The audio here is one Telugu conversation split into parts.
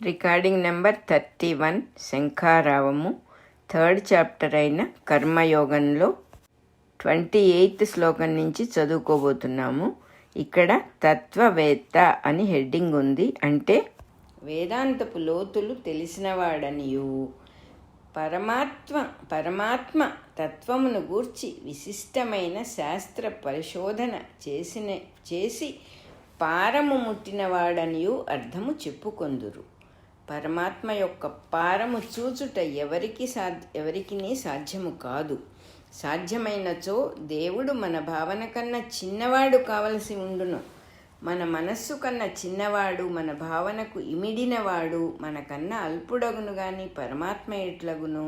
Recording number 31 శంఖారావము. థర్డ్ చాప్టర్ అయిన కర్మయోగంలో 28th శ్లోకం నుంచి చదువుకోబోతున్నాము. ఇక్కడ తత్వవేత్త అని హెడ్డింగ్ ఉంది. అంటే వేదాంతపు లోతులు తెలిసినవాడనియు పరమాత్మ తత్వమును గూర్చి విశిష్టమైన శాస్త్ర పరిశోధన చేసి పారము ముట్టినవాడనియు అర్థము చెప్పుకొందురు. పరమాత్మ యొక్క పారము చూచుట ఎవరికి సాధ్యము కాదు. సాధ్యమైనచో దేవుడు మన భావన కన్నా చిన్నవాడు కావలసి ఉండును. మన మనస్సు కన్నా చిన్నవాడు, మన భావనకు ఇమిడినవాడు మనకన్నా అల్పుడగును గాని పరమాత్మ ఎట్లగును?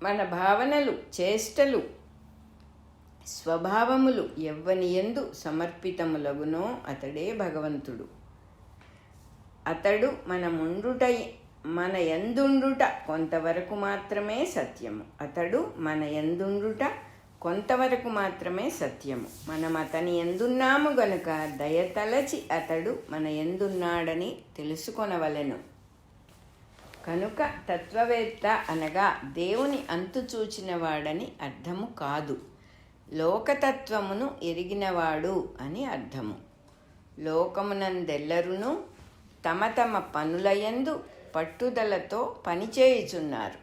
మన భావనలు, చేష్టలు, స్వభావములు ఎవ్వని యందు సమర్పితములగునో అతడే భగవంతుడు. అతడు మన యందుండుట కొంతవరకు మాత్రమే సత్యము. కొంతవరకు మాత్రమే సత్యము. మనం అతని యందున్నాము గనుక దయతలచి అతడు మన యందున్నాడని తెలుసుకొనవలెను. కనుక తత్వవేత్త అనగా దేవుని అంతు చూచినవాడని అర్థము కాదు, లోకతత్వమును ఎరిగినవాడు అని అర్థము. లోకమునందెల్లరును తమ తమ పనులయందు పట్టుదలతో పనిచేయుచున్నారు.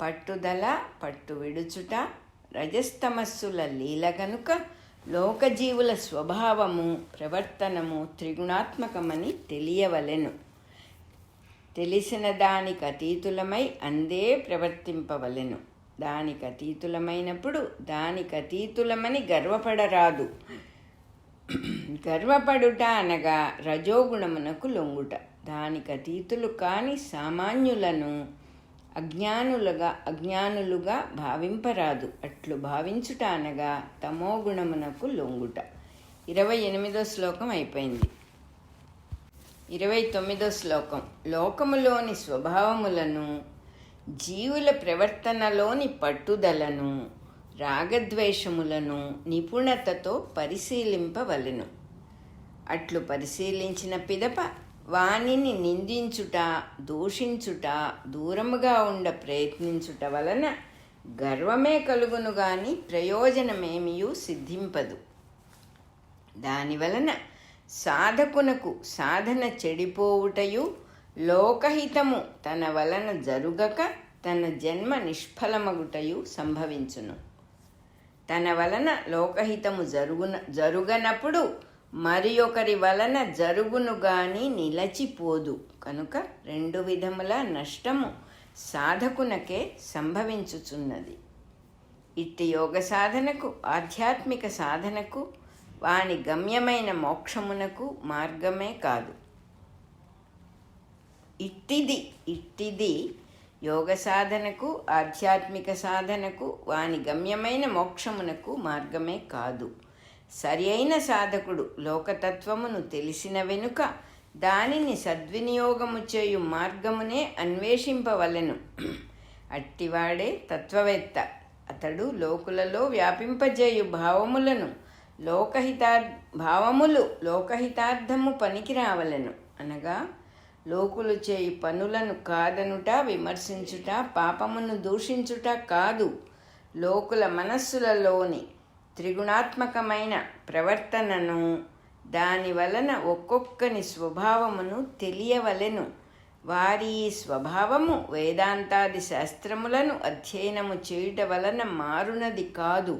పట్టుదల, పట్టు విడుచుట రజస్తమస్సుల లీల గనుక లోకజీవుల స్వభావము, ప్రవర్తనము త్రిగుణాత్మకమని తెలియవలెను. తెలిసిన దానికి అతీతులమై అందే ప్రవర్తింపవలెను. దానికి అతీతులమైనప్పుడు దానికి అతీతులమని గర్వపడరాదు. గర్వపడుట అనగా రజోగుణమునకు లొంగుట. దానికి అతీతులు కాని సామాన్యులను అజ్ఞానులుగా భావింపరాదు. అట్లు భావించుట అనగా తమోగుణమునకు లొంగుట. 28వ శ్లోకం అయిపోయింది. 29వ శ్లోకం. లోకములోని స్వభావములను, జీవుల ప్రవర్తనలోని పట్టుదలను, రాగద్వేషములను నిపుణతతో పరిశీలింపవలెను. అట్లు పరిశీలించిన పిదప వానిని నిందించుట, దూషించుట, దూరముగా ఉండ ప్రయత్నించుట వలన గర్వమే కలుగును గాని ప్రయోజనమేమియూ సిద్ధింపదు. దానివలన సాధకునకు సాధన చెడిపోవుటయు, లోకహితము తన వలన జరుగక తన జన్మ నిష్ఫలమగుటయు సంభవించును. తన వలన లోకహితము జరుగనప్పుడు మరి ఒకరి వలన జరుగును గాని నిలచిపోదు. కనుక 2 విధముల నష్టము సాధకునకే సంభవించుచున్నది. ఇట్టి యోగ సాధనకు, ఆధ్యాత్మిక సాధనకు, వాని గమ్యమైన మోక్షమునకు మార్గమే కాదు. ఇట్టిది యోగ సాధనకు, ఆధ్యాత్మిక సాధనకు, వాని గమ్యమైన మోక్షమునకు మార్గమే కాదు. సరి అయిన సాధకుడు లోకతత్వమును తెలిసిన వెనుక దానిని సద్వినియోగము చేయు మార్గమునే అన్వేషింపవలెను. అట్టివాడే తత్వవేత్త. అతడు లోకులలో వ్యాపింపజేయు భావములు లోకహితార్థము పనికి రావలెను. అనగా లోకులు చేయి పనులను కాదనుట, విమర్శించుట, పాపమును దూషించుట కాదు. లోకుల మనస్సులలోని త్రిగుణాత్మకమైన ప్రవర్తనను, దాని వలన ఒక్కొక్కని స్వభావమును తెలియవలెను. వారి ఈ స్వభావము వేదాంతాది శాస్త్రములను అధ్యయనము చేయుట వలన మారునది కాదు.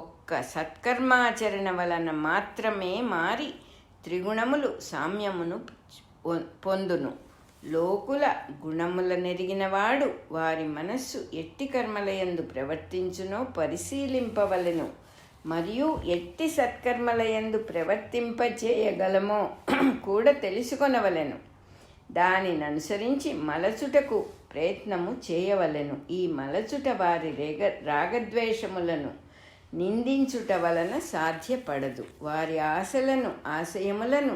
ఒక్క సత్కర్మాచరణ వలన మాత్రమే మారి త్రిగుణములు సామ్యమును పొందును. లోకుల గుణములనెరిగినవాడు వారి మనస్సు ఎట్టి కర్మలయందు ప్రవర్తించునో పరిశీలింపవలెను. మరియు ఎట్టి సత్కర్మలయందు ప్రవర్తింపచేయగలమో కూడా తెలుసుకొనవలెను. దానిని అనుసరించి మలచుటకు ప్రయత్నము చేయవలెను. ఈ మలచుట వారి రాగద్వేషములను నిందించుట వలన సాధ్యపడదు. వారి ఆశయములను,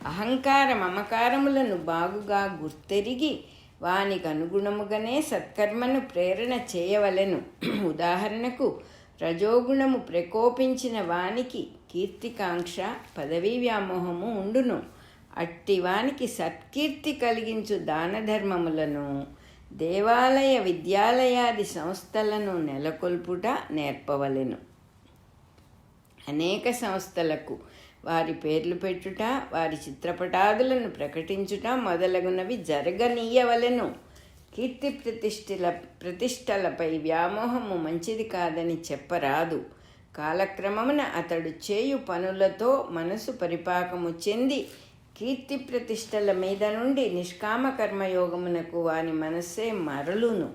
అహంకార మమకారములను బాగుగా గుర్తెరిగి వానికి అనుగుణముగానే సత్కర్మను ప్రేరణ చేయవలెను. ఉదాహరణకు రజోగుణము ప్రకోపించిన వానికి కీర్తికాంక్ష, పదవీ వ్యామోహము ఉండును. అట్టివానికి సత్కీర్తి కలిగించు దాన ధర్మములను, దేవాలయ విద్యాలయాది సంస్థలను నెలకొల్పుట నేర్పవలెను. అనేక సంస్థలకు వారి పేర్లు పెట్టుట, వారి చిత్రపటాదులను ప్రకటించుట మొదలగునవి జరగనీయవలెను. కీర్తి ప్రతిష్టలపై వ్యామోహము మంచిది కాదని చెప్పరాదు. కాలక్రమమున అతడు చేయు పనులతో మనసు పరిపాకము చెంది కీర్తి ప్రతిష్టల మీద నుండి నిష్కామ కర్మయోగమునకు వాని మనస్సే మరలును.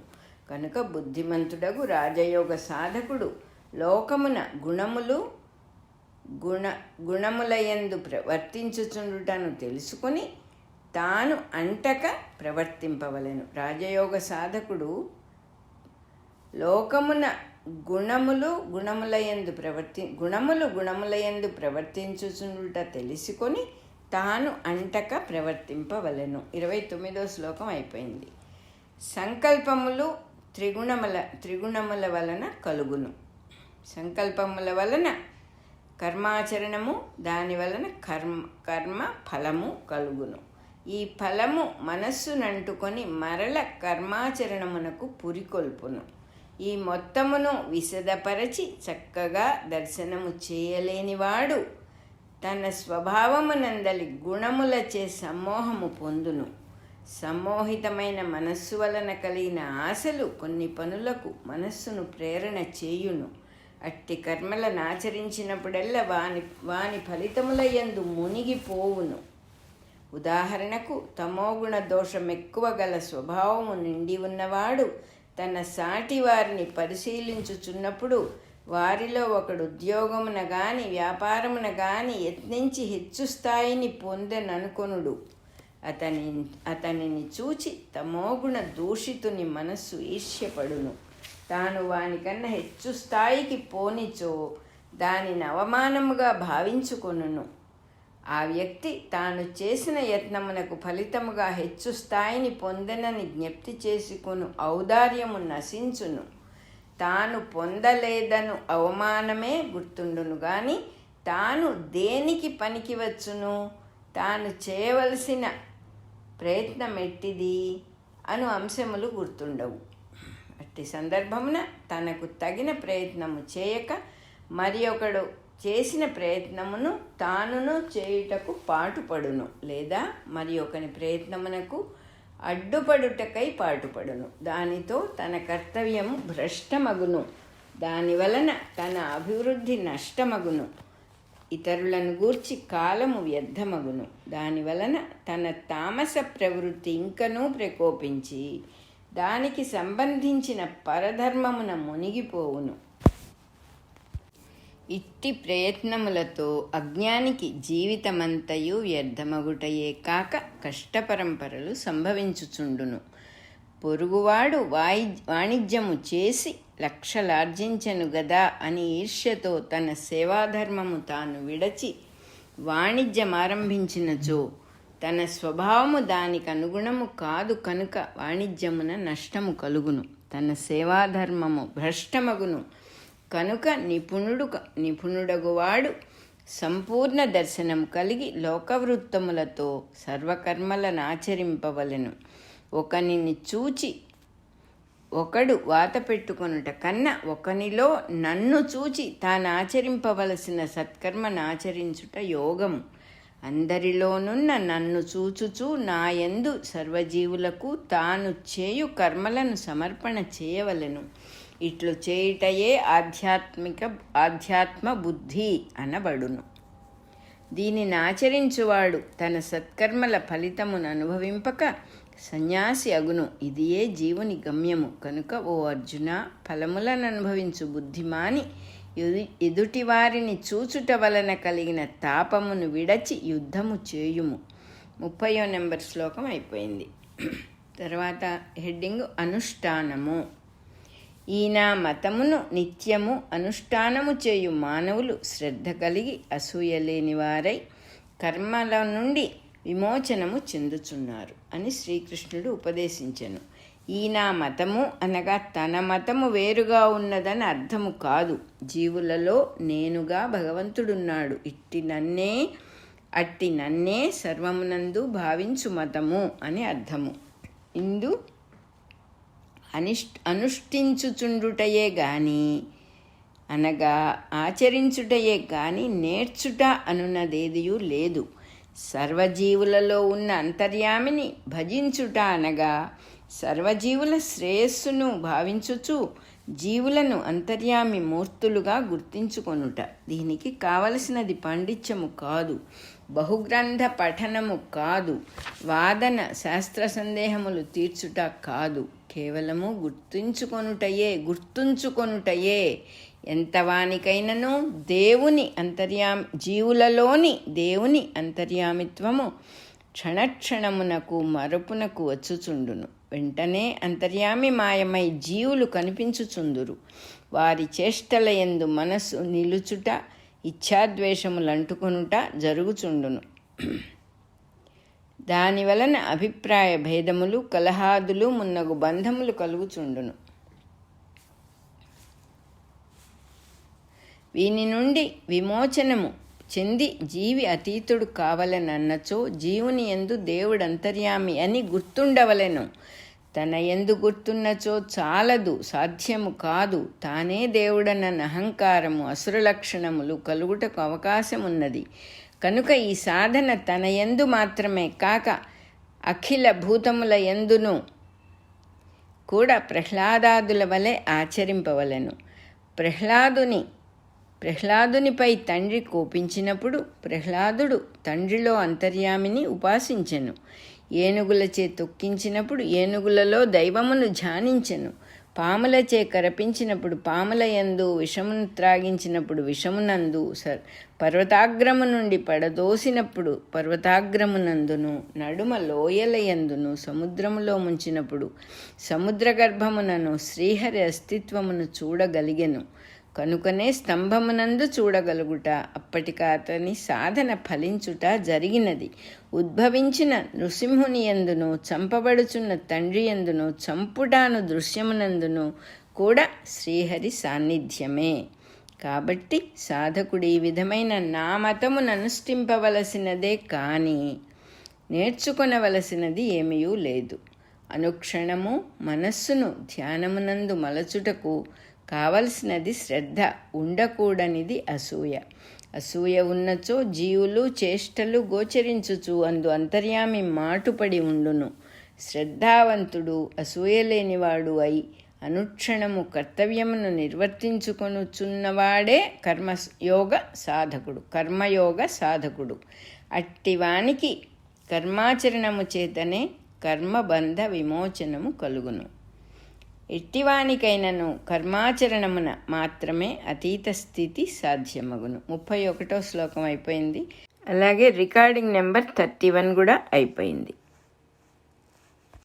కనుక బుద్ధిమంతుడగు రాజయోగ సాధకుడు లోకమున గుణములయందు వర్తించుచుండుటను తెలుసుకుని తాను అంటక ప్రవర్తింపవలెను. రాజయోగ సాధకుడు లోకమున గుణములయందు ప్రవర్తించుచుండుట తెలుసుకొని తాను అంటక ప్రవర్తింపవలెను. 29వ శ్లోకం అయిపోయింది. సంకల్పములు త్రిగుణముల వలన కలుగును. సంకల్పముల వలన కర్మాచరణము, దాని వలన కర్మ ఫలము కలుగును. ఈ ఫలము మనస్సునంటుకొని మరల కర్మాచరణమునకు పురికొల్పును. ఈ మొత్తమును విశదపరచి చక్కగా దర్శనము చేయలేనివాడు తన స్వభావమునందలి గుణములచే సమ్మోహము పొందును. సమ్మోహితమైన మనస్సు వలన కలిగిన ఆశలు కొన్ని పనులకు మనస్సును ప్రేరణ చేయును. అట్టి కర్మలను ఆచరించినప్పుడల్లా వాని ఫలితములయందు మునిగిపోవును. ఉదాహరణకు తమోగుణ దోషం ఎక్కువ గల స్వభావము నిండి ఉన్నవాడు తన సాటి వారిని పరిశీలించుచున్నప్పుడు వారిలో ఒకడు ఉద్యోగమున గాని వ్యాపారమున గాని యత్నించి హెచ్చు స్థాయిని పొందెననుకొనుడు. అతనిని చూచి తమోగుణ దూషితుని మనస్సు ఈర్ష్యపడును. తాను వానికన్నా హెచ్చు స్థాయికి పోనిచో దానిని అవమానముగా భావించుకొనును. ఆ వ్యక్తి తాను చేసిన యత్నమునకు ఫలితముగా హెచ్చు స్థాయిని పొందనని జ్ఞప్తి చేసుకొను ఔదార్యము నశించును. తాను పొందలేదను అవమానమే గుర్తుండును గాని తాను దేనికి పనికి వచ్చును, తాను చేయవలసిన ప్రయత్నమెట్టిది అను అంశములు గుర్తుండవు. అట్టి సందర్భమున తనకు తగిన ప్రయత్నము చేయక మరి ఒకడు చేసిన ప్రయత్నమును తానును చేయుటకు పాటుపడును, లేదా మరి ఒకని ప్రయత్నమునకు అడ్డుపడుటకై పాటుపడును. దానితో తన కర్తవ్యము భ్రష్టమగును. దానివలన తన అభివృద్ధి నష్టమగును. ఇతరులను గూర్చి కాలము వ్యర్థమగును. దానివలన తన తామస ప్రవృత్తి ఇంకనూ ప్రకోపించి దానికి సంబంధించిన పరధర్మమున మునిగిపోవును. ఇట్టి ప్రయత్నములతో అజ్ఞానికి జీవితమంతయు వ్యర్థమగుటయే కాక కష్టపరంపరలు సంభవించుచుండును. పొరుగువాడు వాణిజ్యము చేసి లక్షలార్జించెను గదా అని ఈర్ష్యతో తన సేవాధర్మము తాను విడచి వాణిజ్యమారంభించినచో తన స్వభావము దానికి అనుగుణము కాదు కనుక వాణిజ్యమున నష్టము కలుగును. తన సేవాధర్మము భ్రష్టమగును. కనుక నిపుణుడగువాడు సంపూర్ణ దర్శనం కలిగి లోకవృత్తములతో సర్వకర్మలను ఆచరింపవలెను. ఒకనిని చూచి ఒకడు వాత పెట్టుకొనుట కన్నా ఒకనిలో నన్ను చూచి తాను ఆచరింపవలసిన సత్కర్మను ఆచరించుట యోగము. అందరిలోనున్న నన్ను చూచుచూ నాయందు సర్వజీవులకు తాను చేయు కర్మలను సమర్పణ చేయవలెను. ఇట్లు చేయుటయే ఆధ్యాత్మ బుద్ధి అనబడును. దీనిని ఆచరించువాడు తన సత్కర్మల ఫలితమును అనుభవింపక సన్యాసి అగును. ఇదియే జీవుని గమ్యము. కనుక ఓ అర్జున, ఫలములను అనుభవించు బుద్ధిమాని ఎదుటివారిని చూచుట వలన కలిగిన తాపమును విడచి యుద్ధము చేయుము. 30వ నెంబర్ శ్లోకం అయిపోయింది. తర్వాత హెడ్డింగ్ అనుష్ఠానము. ఈ నా మతమును నిత్యము అనుష్ఠానము చేయు మానవులు శ్రద్ధ కలిగి అసూయలేని వారై కర్మల నుండి విమోచనము చెందుచున్నారు అని శ్రీకృష్ణుడు ఉపదేశించెను. ఈ నా మతము అనగా తన మతము వేరుగా ఉన్నదని అర్థము కాదు. జీవులలో నేనుగా భగవంతుడున్నాడు. ఇట్టి నన్నే అట్టి నన్నే సర్వమునందు భావించు మతము అని అర్థము. ఇందు అనుష్ఠించుచుండుటయే గాని అనగా ఆచరించుటయే గాని నేర్చుట అనున్నదేదియూ లేదు. సర్వజీవులలో ఉన్న అంతర్యామిని భజించుట అనగా సర్వజీవుల శ్రేయస్సును భావించుచు జీవులను అంతర్యామి మూర్తులుగా గుర్తించుకొనుట. దీనికి కావలసినది పాండిత్యము కాదు, బహుగ్రంథ పఠనము కాదు, వాదన శాస్త్ర సందేహములు తీర్చుట కాదు, కేవలము గుర్తుంచుకొనుటయే. ఎంతవానికైనను జీవులలోని దేవుని అంతర్యామిత్వము క్షణక్షణమునకు మరపునకు వచ్చుచుండును. వెంటనే అంతర్యామి మాయమై జీవులు కనిపించుచుందురు. వారి చేష్టల యందు మనస్సు నిలుచుట, ఇచ్ఛాద్వేషములంటుకొనుట జరుగుచుండును. దానివలన అభిప్రాయ భేదములు, కలహాదులు మున్నగు బంధములు కలుగుచుండును. వీని నుండి విమోచనము చెంది జీవి అతీతుడు కావలనన్నచో జీవుని యందు దేవుడు అంతర్యామి అని గుర్తుండవలెను. తన యందు గుర్తున్నచో చాలదు, సాధ్యము కాదు. తానే దేవుడన్న అహంకారము, అసుర లక్షణములు కలుగుటకు అవకాశమున్నది. కనుక ఈ సాధన తన యందు మాత్రమే కాక అఖిల భూతముల యందును కూడా ప్రహ్లాదాదుల వలె ఆచరింపవలెను. ప్రహ్లాదునిపై తండ్రి కోపించినప్పుడు ప్రహ్లాదుడు తండ్రిలో అంతర్యామిని ఉపాసించెను. ఏనుగులచే తొక్కించినప్పుడు ఏనుగులలో దైవమును ధ్యానించెను. పాములచే కరపించినప్పుడు పాముల యందు, విషమును త్రాగించినప్పుడు విషమునందు, పర్వతాగ్రము నుండి పడదోసినప్పుడు పర్వతాగ్రమునందును, నడుమ లోయల యందును, సముద్రములో ముంచినప్పుడు సముద్ర గర్భమునను శ్రీహరి అస్తిత్వమును చూడగలిగెను. కనుకనే స్తంభమునందు చూడగలుగుట, అప్పటిక అతని సాధన ఫలించుట జరిగినది. ఉద్భవించిన నృసింహుని యందును, చంపబడుచున్న తండ్రి యందును, చంపుటాను దృశ్యమునందును కూడా శ్రీహరి సాన్నిధ్యమే. కాబట్టి సాధకుడు ఈ విధమైన నా మతమును అనుష్ఠింపవలసినదే కానీ నేర్చుకొనవలసినది ఏమీ లేదు. అనుక్షణము మనస్సును ధ్యానమునందు మలచుటకు కావలసినది శ్రద్ధ, ఉండకూడనిది అసూయ. అసూయ ఉన్నచో జీవులు చేష్టలు గోచరించుచు అందు అంతర్యామి మాటుపడి ఉండును. శ్రద్ధావంతుడు అసూయ లేనివాడు అయి అనుక్షణము కర్తవ్యమును నిర్వర్తించుకొనుచున్నవాడే కర్మయోగ సాధకుడు. అట్టివానికి కర్మాచరణము చేతనే కర్మబంధ విమోచనము కలుగును. ఎట్టివానికైనను కర్మాచరణమున మాత్రమే అతీత స్థితి సాధ్యమగును. 31వ శ్లోకం అయిపోయింది. అలాగే రికార్డింగ్ నెంబర్ 31 కూడా అయిపోయింది.